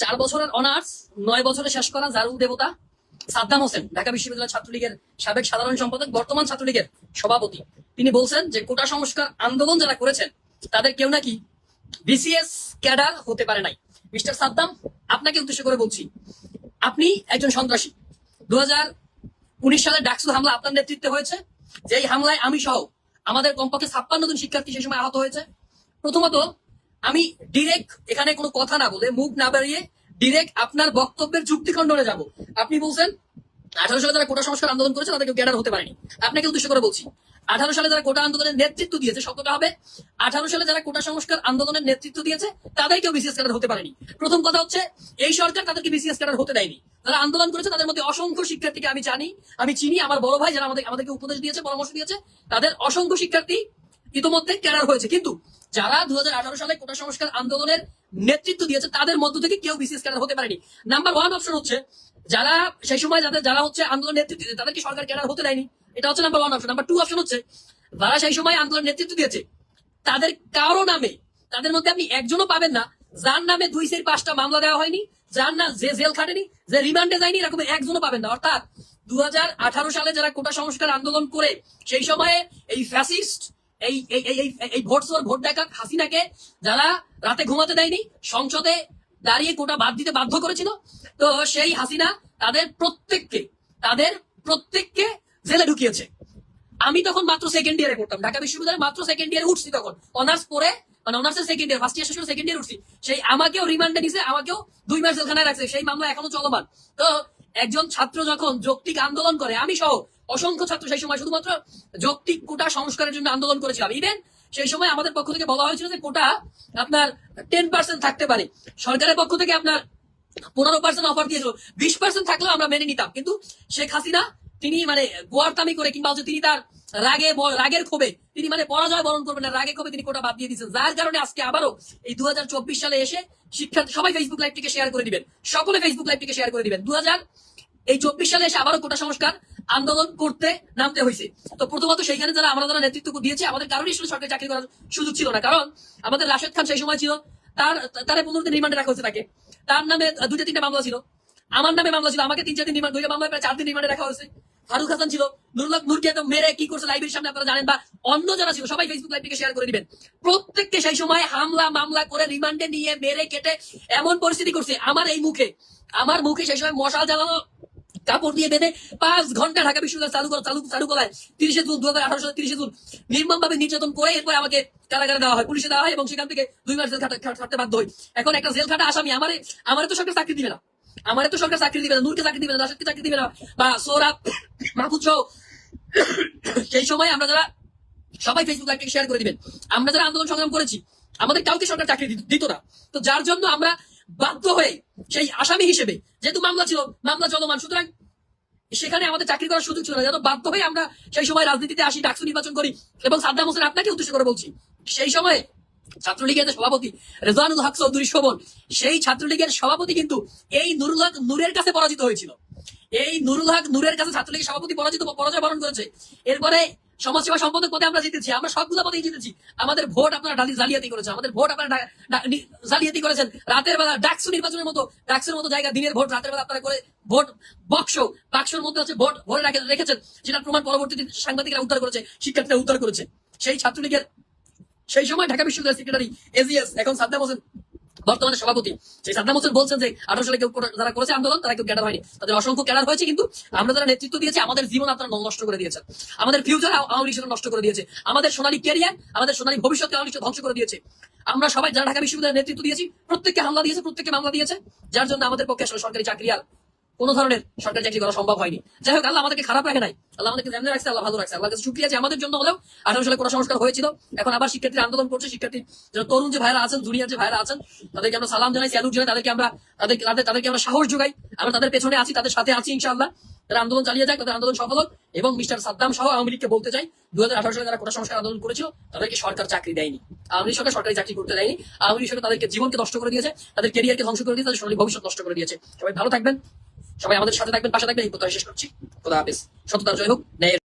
4 বছরের অনার্স 9 বছরে শেষ করা জারুল দেবতা সাদ্দাম হোসেন, ঢাকা বিশ্ববিদ্যালয় ছাত্রলীগের সাবেক সাধারণ সম্পাদক, বর্তমান ছাত্রলীগের সভাপতি, তিনি বলছেন যে কোটা সংস্কার আন্দোলন যারা করেছেন তাদের কেউ নাকি বিসিএস ক্যাডার হতে পারে নাই। মিস্টার সাদ্দাম, আপনাকে উদ্দেশ্য করে বলছি, আপনি একজন সন্ত্রাসী। 2019 সালে ডাকসু হামলা আপনার নেতৃত্বে হয়েছে, যেই হামলায় আমি সহ আমাদের কমপক্ষে 56 জন শিক্ষার্থী সেই সময় আহত হয়েছে। প্রথমত, আমি ডিরেক্ট এখানে কোনো কথা না বলে, মুখ না বাড়িয়ে ডিরেক্ট আপনার বক্তব্যের যুক্তি খণ্ডনে যাব। আপনি বলছেন 18 সালে যারা কোটা সংস্কার আন্দোলন করেছে তাদের কেউ ক্যাডার হতে পারেনি। আপনাকে উদ্দেশ্য করে বলছি, 18 সালে যারা কোটা আন্দোলনের নেতৃত্ব দিয়েছে, শব্দটা হবে 18 সালে যারা কোটা সংস্কার আন্দোলনের নেতৃত্ব দিয়েছে তাদের কেউ বিসিএস ক্যাডার হতে পারেনি। প্রথম কথা হচ্ছে, এই সরকার তাদেরকে বিসিএস ক্যাডার হতে দেয়নি। যারা আন্দোলন করেছে তাদের মধ্যে অসংখ্য শিক্ষার্থীকে আমি জানি, আমি চিনি, আমার বড় ভাই যারা আমাদেরকে উপদেশ দিয়েছে, পরামর্শ দিয়েছে, তাদের অসংখ্য শিক্ষার্থী ইতিমধ্যে ক্যাডার হয়েছে। কিন্তু যারা 2018 সালে কোটা সংস্কার আন্দোলনের নেতৃত্ব দিয়েছে তাদের মধ্য থেকে কেউ বিসিএস ক্যাডার হতে পারেনি। নাম্বার 1 অপশন হচ্ছে, যারা সেই সময় যারা হচ্ছে আন্দোলন নেতৃত্ব দিয়েছে তাদেরকে সরকার ক্যাডার হতে দেয়নি। এটা হচ্ছে নাম্বার 1 অপশন। নাম্বার 2 অপশন হচ্ছে, যারা সেই সময় আন্দোলন নেতৃত্ব দিয়েছে তাদের কারো নামে, তাদের মধ্যে আপনি একজনও পাবেন না যার নামে 2-5টা মামলা দেওয়া হয়নি, যার না যে জেল খাটেনি, যে রিমান্ডে যায়নি, এরকম একজনও পাবেন না। অর্থাৎ 2018 সালে যারা কোটা সংস্কার আন্দোলন করে সেই সময়ে এই ফ্যাসিস্ট, এই এই এই এই ভোট ডাকাত হাসিনাকে যারা রাতে ঘুমাতে দেয়নি, সংসদে দাঁড়িয়ে কোটা বাদ দিতে বাধ্য করেছিল, তো সেই হাসিনা তাদের প্রত্যেককে জেলে ঢুকিয়েছে। আমি তখন মাত্র সেকেন্ড ইয়ারে পড়তাম, ঢাকা বিশ্ববিদ্যালয়ে মাত্র সেকেন্ড ইয়ারে উঠছি, তখন অনার্স পড়ে, মানে অনার্সের সেকেন্ড ইয়ার, ফার্স্ট ইয়ার শেষ করে সেকেন্ড ইয়ার উঠছি। সেই আমাকেও রিমান্ডে নিছে, আমাকেও 2 মাস জেলখানায় রাখছে, সেই মামলা এখনো চলমান। তো একজন ছাত্র যখন যৌক্তিক আন্দোলন করে, আমি সহ অসংখ্য ছাত্র সেই সময় শুধুমাত্র যৌক্তিক কোটা সংস্কারের জন্য আন্দোলন করেছিলাম। ইভেন সেই সময় আমাদের পক্ষ থেকে বলা হয়েছিল যে কোটা আপনার 10% থাকতে পারে, সরকারের পক্ষ থেকে আপনার 15% অফার দিয়েছিল, 20% থাকলেও আমরা মেনে নিতাম। কিন্তু শেখ হাসিনা তিনি মানে গোয়ারতামি করে, কিংবা হচ্ছে তিনি তার রাগের ক্ষোভে তিনি মানে পরাজয় বরণ করবেন না, রাগের ক্ষোভে তিনি কোটা বাদ দিয়ে দিচ্ছেন। যার কারণে আজকে আবারও এই 2024 সালে এসে শিক্ষার্থী সবাই ফেসবুক লাইভটিকে শেয়ার করে দিবেন, সকলে ফেসবুক লাইভটিকে শেয়ার করে দিবেন। 2024 সালে এসে আবারও কোটা সংস্কার আন্দোলন করতে নামতে হয়েছে। তো প্রথমত সেইখানে আমরা যারা নেতৃত্ব দিয়েছে, আমাদের কারণে আসলে সরকারি চাকরি করার সুযোগ ছিল না। কারণ আমাদের রাশেদ খান সেই সময় ছিল, তার 15 দিন রিমান্ডে রাখা হয়েছে, তার নামে 2-3টা মামলা ছিল, আমার নামে মামলা ছিল, আমাকে 3-4 দিন রিমান্ড, 2টা মামলায় প্রায় 4 দিন রিমান্ডে রাখা হয়েছে। ফারুক হাসান ছিল, নূরকে তো মেরে কি করছে লাইভের সামনে আপনারা জানেন, বা অন্য যারা ছিল সবাই ফেসবুক লাইভটিকে শেয়ার করে দিবেন। প্রত্যেককে সেই সময় হামলা মামলা করে রিমান্ডে নিয়ে মেরে কেটে এমন পরিস্থিতি করছে, আমার মুখে সেই সময় মশাল জ্বালানো কাপড় দিয়ে বেঁধে 5 ঘন্টা ঢাকা বিশ্ববিদ্যালয় চালু করায় 30 জুন 2018 সালের 30 জুন নির্মম ভাবে নির্যাতন করে এরপর আমাকে কারাগারে দেওয়া হয়, পুলিশে দেওয়া হয়, এবং সেখান থেকে 2 মাস জেল খাটতে বাধ্য হই। এখন একটা জেল খাটা আসামি, আমারে তো সরকার চাকরি দিবে না, নূরকে চাকরি দিবে না, রাশেদকে চাকরি দিবে না, বা সোহরাব, মাহফুজ সহ সেই সময় আমরা যারা সবাই ফেসবুক লাইভটিকে শেয়ার করে দিবেন, আমরা যারা আন্দোলন সংগ্রাম করেছি, আমাদের কাউকে সরকার চাকরি দিত না। তো যার জন্য আমরা বাধ্য হয়ে সেই আসামি হিসেবে, যেহেতু মামলা ছিল, মামলা চলমান, সুতরাং সেখানে আমাদের চাকরি করার সুযোগ ছিল না, যেন বাধ্য হয়ে আমরা সেই সময় রাজনীতিতে আসি, ডাকসু নির্বাচন করি। এবং সাদ্দাম হোসেন, আপনাকে উদ্দেশ্য করে বলছি, সেই সময় ছাত্রলীগের সভাপতি রেজওয়ানুল হক চৌধুরী শোভন, সেই ছাত্রলীগের সভাপতি কিন্তু এই নুরুল হক নূরের কাছে পরাজিত হয়েছিল। এই নুরুল হক নূরের কাছে ছাত্রলীগের সভাপতি পরাজয় বরণ করেছে। এরপরে সমাজসেবা সম্পাদক পদে আমরা জিতেছি, আমরা সবগুলো পদেই জিতেছি। আমাদের ভোট আপনারা জালিয়াতি করেছেন, জালিয়াতি করেছেন। রাতের বেলা ডাকসু নির্বাচনের মতো, ডাকসুর মতো জায়গা, দিনের ভোট রাতের বেলা আপনারা করে ভোট বাক্সর মধ্যে হচ্ছে ভোট ভরে রেখেছেন, যেটা প্রমাণ পরবর্তীতে সাংবাদিকরা উদ্ধার করেছে, শিক্ষার্থীরা উদ্ধার করেছে। সেই ছাত্রলীগের সেই সময় ঢাকা বিশ্ববিদ্যালয়ের সেক্রেটারি এজিএস, এখন সাদ্দাম হোসেন বর্তমানে সভাপতি, সেই সাদ্দাম হোসেন বলছেন যে 18 সালে কেউ যারা করেছে আন্দোলন তারা কেউ ক্যাডার হয়নি, তাদের অসংখ্য ক্যাডার হয়েছে। কিন্তু আমরা যারা নেতৃত্ব দিয়েছি, আমাদের জীবন আপনারা নষ্ট করে দিয়েছেন, আমাদের ফিউচার আওয়ামী লীগ নষ্ট করে দিয়েছে, আমাদের সোনালী ক্যারিয়ার, আমাদের সোনালী ভবিষ্যৎকে আওয়ামী লীগ ধ্বংস করে দিয়েছে। আমরা সবাই যারা ঢাকা বিশ্ববিদ্যালয়ের নেতৃত্ব দিয়েছি, প্রত্যেককে হামলা দিয়েছে, প্রত্যেককে মামলা দিয়েছে, যার জন্য আমাদের পক্ষে আসলে সরকারি চাকরি আর কোন ধরনের সরকারি চাকরি করা সম্ভব হয়নি। যাই হোক, আল্লাহ আমাদেরকে খারাপ রাখে নাই, আল্লাহ আমাদেরকে জানিয়ে রাখছে, আল্লাহ ভালো রাখছে। আল্লাহ কাছে শুকরিয়া যে আমাদের জন্য হলেও 18 সালে কোটা সংস্কার হয়েছিল, এখন আবার শিক্ষার্থীরা আন্দোলন করছে। শিক্ষার্থী যারা তরুণ যে ভাইরা আছেন, জুনিয়র যে ভাইরা আছেন, তাদেরকে আমরা সালাম জানাই, স্যালুট জানাই, তাদেরকে আমরা সাহস যোগাই, আমরা তাদের পেছনে আছি, তাদের সাথে আছি ইনশাআল্লাহ। তারা আন্দোলন চালিয়ে যাক, তাদের আন্দোলন সফল হোক। এবং মিস্টার সাদ্দাম সহ আওয়ামী লীগকে বলতে চাই, 2018 সালে যারা কোটা সংস্কার আন্দোলন করেছিল তাদেরকে সরকার চাকরি দেয়নি, আওয়ামী লীগ সরকার সরকারি চাকরি করতে দেয়নি। আওয়ামী লীগ সরকার তাদেরকে জীবনকে নষ্ট করে দিয়েছে, তাদের ক্যারিয়ারকে ধ্বংস করে দিয়েছে, তাদের সোনালী ভবিষ্যৎ নষ্ট করে দিয়েছে। সবাই ভালো থাকবেন, সবাই আমাদের সাথে থাকবেন, পাশে থাকবেন, এই প্রত্যাশা শেষ করছি। খোদা হাফেজ। সততার জয় হোক, ন্যায়ের